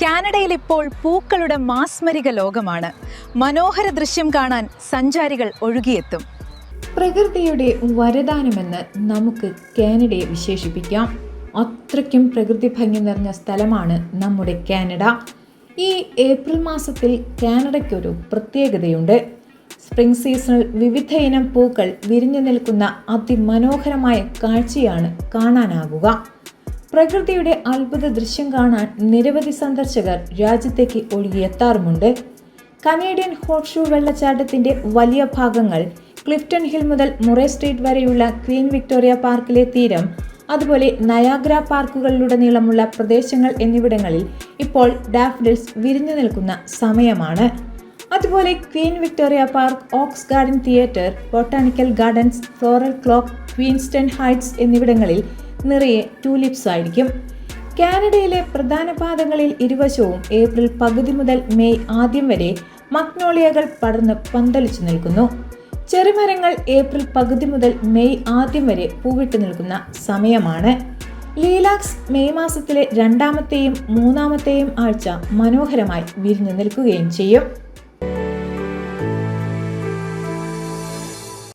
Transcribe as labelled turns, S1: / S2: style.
S1: കാനഡയിൽ ഇപ്പോൾ പൂക്കളുടെ മാസ്മരിക ലോകമാണ്. മനോഹര ദൃശ്യം കാണാൻ സഞ്ചാരികൾ ഒഴുകിയെത്തും.
S2: പ്രകൃതിയുടെ വരദാനമെന്ന് നമുക്ക് കാനഡയെ വിശേഷിപ്പിക്കാം. അത്രയ്ക്കും പ്രകൃതി ഭംഗി നിറഞ്ഞ സ്ഥലമാണ് നമ്മുടെ കാനഡ. ഈ ഏപ്രിൽ മാസത്തിൽ കാനഡയ്ക്കൊരു പ്രത്യേകതയുണ്ട്. സ്പ്രിംഗ് സീസണിൽ വിവിധ ഇനം പൂക്കൾ വിരിഞ്ഞു നിൽക്കുന്ന അതിമനോഹരമായ കാഴ്ചയാണ് കാണാനാകുക. പ്രകൃതിയുടെ അത്ഭുത ദൃശ്യം കാണാൻ നിരവധി സന്ദർശകർ രാജ്യത്തേക്ക് ഒഴുകിയെത്താറുമുണ്ട്. കനേഡിയൻ ഹോട്ട് ഷൂ വെള്ളച്ചാട്ടത്തിന്റെ വലിയ ഭാഗങ്ങൾ, ക്ലിഫ്റ്റൺ ഹിൽ മുതൽ മുറേ സ്ട്രീറ്റ് വരെയുള്ള ക്വീൻ വിക്ടോറിയ പാർക്കിലെ തീരം, അതുപോലെ നയാഗ്ര പാർക്കുകളിലുടനീളമുള്ള പ്രദേശങ്ങൾ എന്നിവിടങ്ങളിൽ ഇപ്പോൾ ഡാഫഡിൽസ് വിരിഞ്ഞു നിൽക്കുന്ന സമയമാണ്. അതുപോലെ Queen Victoria Park, Oaks Garden Theatre, botanical gardens, floral clock, Queenston Heights എന്നിവിടങ്ങളിൽ നിറയെ ടൂലിപ്സ് ആയിരിക്കും. കാനഡയിലെ പ്രധാന പാതകളിൽ ഇരുവശവും ഏപ്രിൽ പകുതി മുതൽ മെയ് ആദ്യം വരെ മഗ്നോളിയകൾ പടർന്ന് പന്തലിച്ചു നിൽക്കുന്നു. ചെറുമരങ്ങൾ ഏപ്രിൽ പകുതി മുതൽ മെയ് ആദ്യം വരെ പൂവിട്ട് നിൽക്കുന്ന സമയമാണ്. ലീലാക്സ് മെയ് മാസത്തിലെ 2ാമത്തെയും 3ാമത്തെയും ആഴ്ച മനോഹരമായി വിരിഞ്ഞു നിൽക്കുകയും ചെയ്യും.